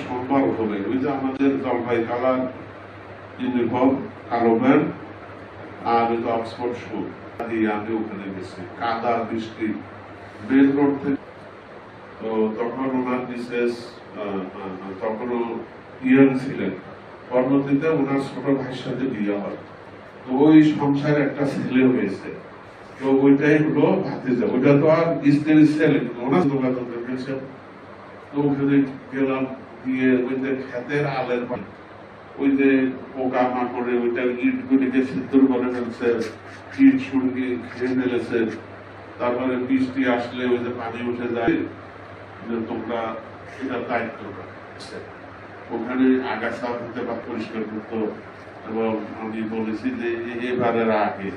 সম্মান হবে। ওই যে আমাদের জলপাই কালার ইউনিফর্ম, কালো প্যান্ট আর ওই যে অক্সফোর্ড শু দিয়ে আমি ওখানে গেছি, কাদা বৃষ্টি মেন রোড থেকে। তো তখন ওনার মিসেস তখনও ইয়াং ছিলেন, পরবর্তীতে ওনার ছোট ভাইয়ের সাথে বিয়ে হয়। তো ওই সংসারে একটা ছেলে হয়েছে, তো ওইটাই হলো ভাতিজা। ওইটা তো আর স্ত্রীর ছেলে, ওনার যোগাযোগ রেখেছে। তো ওখানে গেলাম, গিয়ে ওই যে ক্ষেতের আলের ওই যে পোকা মাকড়ে ওইটা ইট গুলিকে সিদ্ধর করে ফেলছে, ইট সুরকি খেয়ে ফেলেছে। তারপরে বৃষ্টি আসলে ওই যে পানি উঠে যায়, যে তোমরা এটা দায়িত্ব ওখানে আগাছা হতে বা পরিষ্কার করতো। এবং আমি বলেছি যে এবারের আগে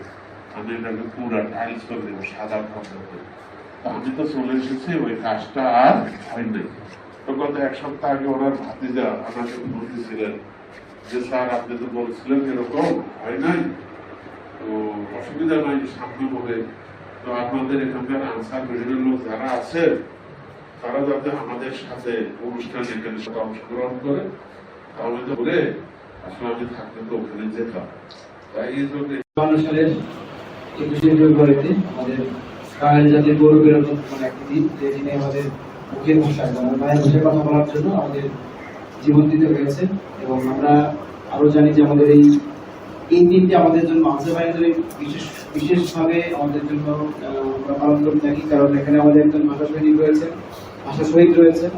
আমি এটাকে পুরা টাইলস করে দেবো, সাদা পদ্ধতি। আমি তো চলে এসেছি, ওই কাজটা আর হয় নাই। তো গত এক সপ্তাহ আগে ওনার ভাতিজা আমাকে বলতেছিলেন যে স্যার আপনি তো বলছিলেন এরকম হয় নাই, তো অসুবিধা নাই, সামনে হবে। তো আপনাদের এখানকার আনসার ব্রিগেডের লোক যারা আছে তারা যাতে আমাদের সাথে অনুষ্ঠানে এখানে অংশগ্রহণ করে, তাহলে তো বলে আসলে আমি থাকতে তো ওখানে যেতাম। তাই এই জন্য সালের 21শে ফেব্রুয়ারিতে আমাদের বাঙালি জাতির গৌরবের একটি দিন, যে দিনে আমাদের মুখের ভাষায় মায়ের ভাষায় কথা বলার জন্য আমাদের জীবন দিতে হয়েছে। এবং আমরা আরো জানি যে আমাদের এই দিনটি আমাদের জন্য আনসার বিশেষভাবে আমাদের জন্য আমরা পালন করে থাকি, কারণ এখানে আমাদের একজন ভাষা সৈনিক রয়েছেন, ভাষা শহীদ রয়েছেন।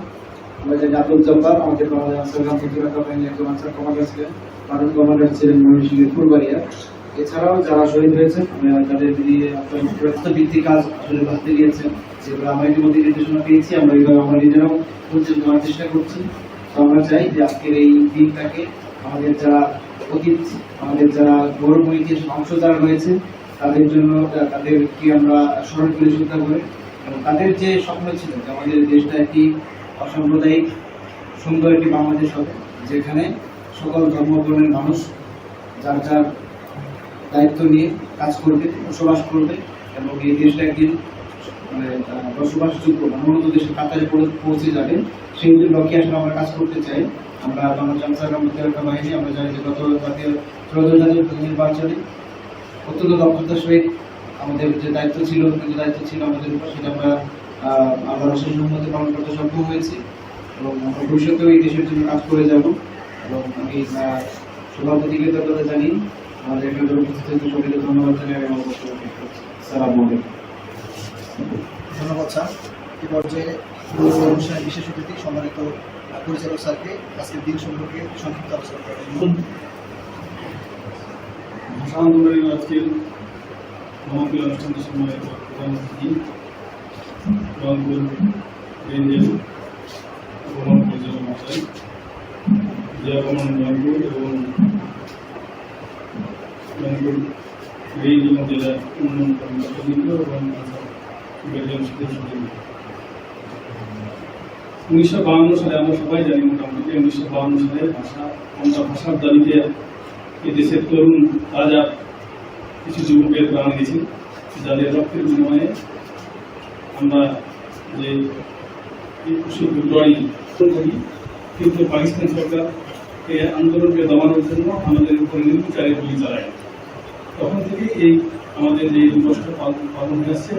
আমরা জানি আব্দুল জব্বার আমাদের আনসার বাহিনীর একজন আনসার কমান্ডার ছিলেন, প্লাটুন কমান্ডার ছিলেন ময়মনসিংহের ফুলবাড়িয়া। এছাড়াও যারা শহীদ হয়েছেন তাদের ভিত্তিক কাজ আসলে করতে গিয়েছেন, যেগুলো আমরা ইতিমধ্যে নির্দেশনা পেয়েছি, আমরা এইভাবে আমরা নিজেরাও দেওয়ার চেষ্টা করছি। তো আমরা চাই যে আজকের এই দিনটাকে আমাদের যারা অতীত, আমাদের যারা গৌরবময় ইতিহাস অংশ যারা রয়েছে তাদের জন্য তাদেরকে আমরা স্মরণ করে শ্রদ্ধা করে, এবং তাদের যে স্বপ্ন ছিল যে আমাদের দেশটা একটি অসাম্প্রদায়িক সুন্দর একটি বাংলাদেশ হবে, যেখানে সকল ধর্মবর্ণের মানুষ যার যার দায়িত্ব নিয়ে কাজ করবে, বসবাস করবে, এবং এই দেশটা একদিন বসবাসযোগ্য উন্নত দেশের কাতারে পৌঁছে যাবে, সেই লক্ষ্যে আসলে আমরা কাজ করতে চাই। আমরা বাহিনী আমরা জানি যে গত জাতীয় নির্বাচনে অত্যন্ত দক্ষতার সহিত আমাদের যে দায়িত্ব ছিল আমাদের উপর, সেটা আমরা সেই সম্মতি পালন করতে সক্ষম হয়েছি, এবং আমরা ভবিষ্যতেও এই দেশের জন্য কাজ করে যাব। এবং আমি সভাপতিকে ধন্যবাদ জানি, আমাদের এখানে উপস্থিত সকলকে ধন্যবাদ জানিয়ে আমি আমার বক্তব্য শেষ করছি। সালাম আলাইকুম। ধন্যবাদ স্যার। এই পর্যায়ে অনুষ্ঠানের বিশেষ অতিথি সম্মানিত পরিচালক স্যারকে আজকের দিন সম্পর্কে সংক্ষিপ্ত আলোচনা করার জন্য। ভাষা আন্দোলনের আজকের মহাপ্রিয় অনুষ্ঠানের সম্মানিত প্রধান অতিথি রংপুর রেঞ্জের উপমহাপরিচালক মহাশয়, জেলা কমান্ড রংপুর এবং রংপুর রেঞ্জ জেলা উন্নয়ন কর্মসূচিবৃন্দ এবং 1952 সালে আমরা সবাই জানি, মোটামুটি 1952 সালে আমরা ভাষার দাবিতে এদেশের তরুণ রাজা কিছু যুবকের প্রাণ গেছে, যাদের রক্তের বিনিময়ে আমরা যে 21শে ফেব্রুয়ারি থাকি। কিন্তু পাকিস্তান সরকার এই আন্দোলনকে দমানোর জন্য আমাদের উপরে নির্বিচারে গুলি চালায়। তখন থেকে এই আমাদের যে দিবসটা পালন হয়ে আসছে,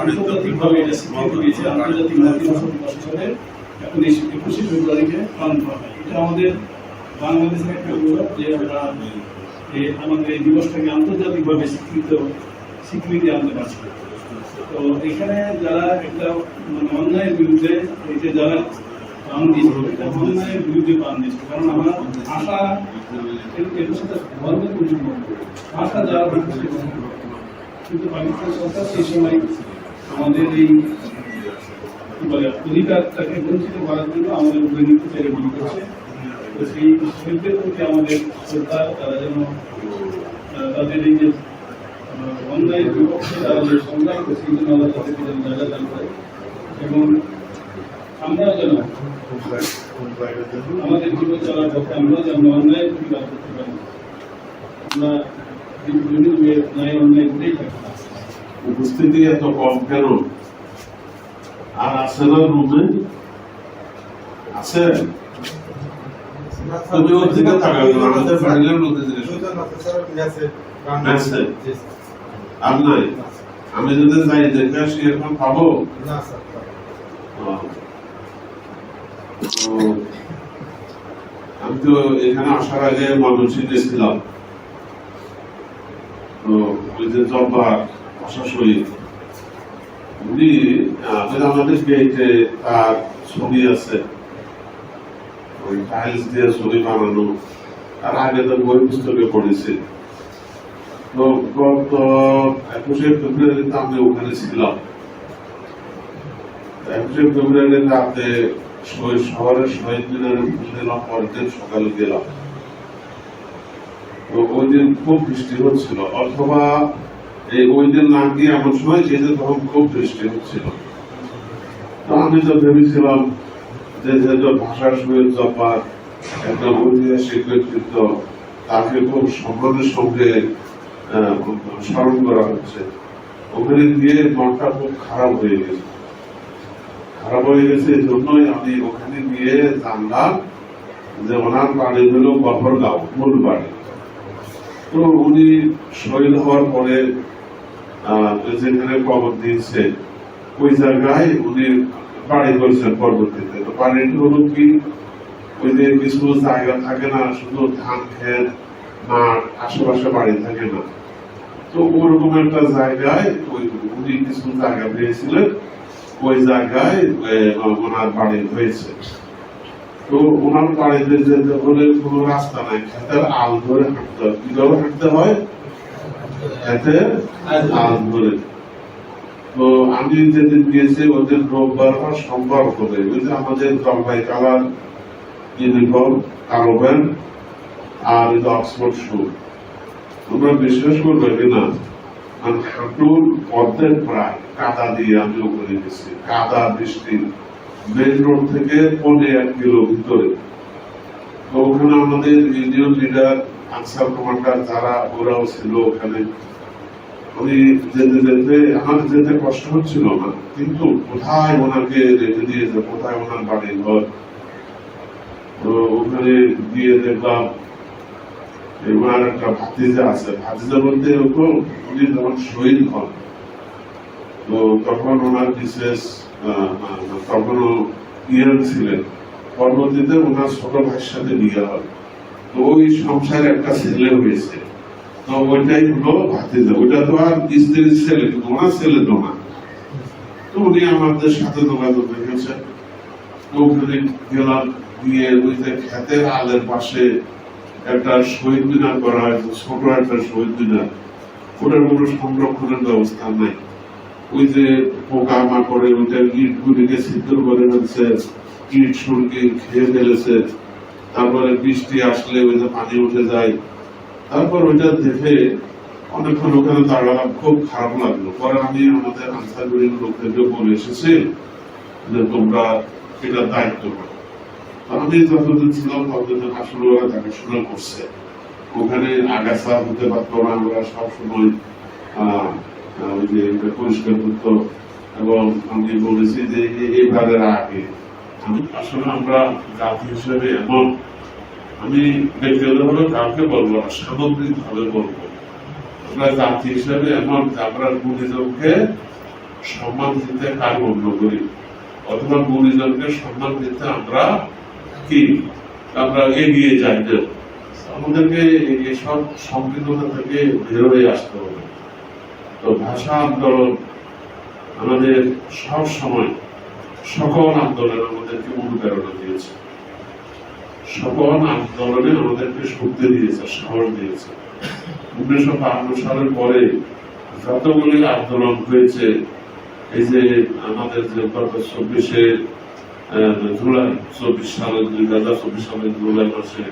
আন্তর্জাতিকভাবে এটা স্বীকৃতি পেয়েছে, আন্তর্জাতিক মাতৃভাষা দিবস হিসাবে এখন এই 21শে ফেব্রুয়ারিতে পালন করা হয়। এটা আমাদের বাংলাদেশের একটা গৌরব যে আমরা আমাদের এই দিবসটাকে আন্তর্জাতিকভাবে স্বীকৃতি আনতে পারছি। তো এখানে যারা একটা অন্যায়ের বিরুদ্ধে যারা প্রাণ দিয়েছিল, এটা অন্যায়ের বিরুদ্ধে প্রাণ দিয়েছিল, কারণ আমরা ভাষা এটার সাথে ধর্মের পরিচয় ভাষা যারা কিন্তু পাকিস্তান সরকার সেই সময় আমাদের এই অধিকারটাকে বঞ্চিত করার জন্য আমাদের উপরে নির্বিচারে গুলি করছে। তো সেই শিল্পের প্রতি আমাদের সরকার তারা যেন তাদের এই যে অন্যায়ের বিপক্ষে তারা যে সংগ্রাম করছে, সেই জন্য আল্লাহ তাদেরকে যেন জায়গা দান করে, এবং আমরা যেন আমাদের জীবন চলার পক্ষে আমরা যেন অন্যায়ের প্রতিবাদ করতে পারি। আমরা ন্যায় অন্যায় করেই থাকি। উপস্থিতি এত কম কেন? আর আছে না রুমে? আছে তুমি ওর দিকে তাকাও না, আমাদের ফাইনাল মধ্যে জিনিস আছে আর নাই। আমি যদি যাই দেখে আসি এখন পাবো আমি তো এখানে আসার আগে ময়মনসিংহে ছিলাম, তো ওই যে জব্বার প্রশাসনিক উনি আমাদের গেটে তার ছবি আছে, ওই টাইলস দিয়ে ছবি বানানো, তার আগে তো বই পুস্তকে পড়েছি। তো গত 21শে ফেব্রুয়ারিতে আমি ওখানে ছিলাম। 21শে ফেব্রুয়ারি রাতে শহরের শহীদ মিনারে গেলাম, পরের দিন সকালে গেলাম। তো ওই দিন খুব বৃষ্টি হচ্ছিল, অথবা ওই দিন না গিয়ে এমন সময় যেতে তখন খুব বৃষ্টি হচ্ছিল। তো আমি তো ভেবেছিলাম যে যেহেতু ভাষার শহীদ জব্বার একটা ঐতিহাসিক ব্যক্তিত্ব, তাকে খুব সম্মানের সঙ্গে স্মরণ করা হচ্ছে, ওখানে গিয়ে মনটা খুব খারাপ হয়ে গেছে। এই জন্যই আমি ওখানে গিয়ে জানলাম যে ওনার বাড়ি হলো গফরগাঁও, মূল বাড়ি। তো উনি শহীদ হওয়ার পরে যেখানে কবর দিয়েছে ওই জায়গায় উনি বাড়ি করেছেন পরবর্তীতে। তো বাড়িটি হলো কি, ওই যে কিছু জায়গা থাকে না, শুধু ধান ক্ষেত মাঠ, আশেপাশে বাড়ি থাকে না, তো ওরকম একটা জায়গায় উনি কিছু জায়গা পেয়েছিলেন, ওই জায়গায় ওনার বাড়ি হয়েছে। তো ওনার বাড়িতে যেতে হলে কোনো রাস্তা নাই, ক্ষেতের আল ধরে হাঁটতে হয়। কিভাবে হাঁটতে হয়? ক্ষেতের আল ধরে। তো আমি যেদিন গিয়েছি ওদের রোববার বা সোমবার হবে, ওই যে আমাদের জলপাই কালার ইউনিফর্ম, কালো প্যান্ট আর অক্সফোর্ড শু। তোমরা বিশ্বাস করবে কিনা, হাঁটুর অর্ধেক প্রায় কাদা দিয়ে আমি ওখানে গেছি, কাদা বৃষ্টি, মেন রোড থেকে 1.5 কিলো ভিতরে। তো ওখানে আমাদের ইউনিয়ন লিডার, আনসার কমান্ডার যারা, ওরাও ছিল ওখানে। আমি যেতে যেতে আমার যেতে কষ্ট হচ্ছিল না, কিন্তু কোথায় ওনাকে রেখে দিয়েছে, কোথায় ওনার বাড়ি ঘর। তো ওখানে গিয়ে দেখলাম ওনার একটা ভাতিজা আছে, ভাতিজা বলতে এরকম উনি যখন শহীদ হন, তো তখন ওনার বিশেষ তখনও ইয়াং ছিলেন, পরবর্তীতে ওনার ছোট ভাইয়ের সাথে বিয়ে হয়। তো ওই সংসারে একটা ছেলে হয়েছে, তো ওইটাই হলো ভাতিজা। ওইটা তো আর স্ত্রীর ছেলে, কিন্তু ওনার ছেলে তো না। তো উনি আমাদের সাথে যোগাযোগ রেখেছেন। তো ওখানে গেলাম, গিয়ে ওই যে ক্ষেতের আলের পাশে একটা শহীদ মিনার করা হয়েছে, ছোট একটা শহীদ মিনার, ওটার কোনো সংরক্ষণের ব্যবস্থা নাই। ওই যে পোকা মাকড়ে ওইটা ইট গুলিকে ছিদ্র করে ফেলছে, ইট সুরকে খেয়ে ফেলেছে, তারপরে বৃষ্টি আসলে ওই যে পানি উঠে যায়। তারপর ওইটা দেখে অনেকক্ষণ ওখানে দাঁড়ালাম, খুব খারাপ লাগলো। পরে আমি আমাদের আনসার বাহিনীর লোকদেরকে বলে এসেছি যে তোমরা এটা দায়িত্ব করো। আমি যতদিন ছিলাম ততদিন আসলে ওরা দেখাশোনা করছে, ওখানে আগাছা হতে পারতো না, ওরা সবসময় ওই যে পরিষ্কার করতো। এবং আমি বলেছি যে এবারের আগে আসলে আমরা জাতি হিসেবে এমন, আমি ব্যক্তিগতভাবে কাউকে বলবো না, সামগ্রিক ভাবে বলবো, আমরা জাতি হিসেবে এমন আমরা গুণীজনকে সম্মান দিতে কার বন্ধ করি, অথবা গুণীজনকে সম্মান দিতে আমরা কি আমরা এগিয়ে যাই না। আমাদেরকে এসব সংকীর্ণতা থেকে বের হয়ে আসতে হবে। তো ভাষা আন্দোলন আমাদের সব সময়, সকল আন্দোলন আমাদেরকে অনুপ্রেরণা দিয়েছে, সকল আন্দোলনে আমাদেরকে শক্তি দিয়েছে, সাহস দিয়েছে। 1952 সালের পরে যতগুলি আন্দোলন হয়েছে, এই যে আমাদের যে গত 24শে জুলাই 2024 সালের জুলাই মাসে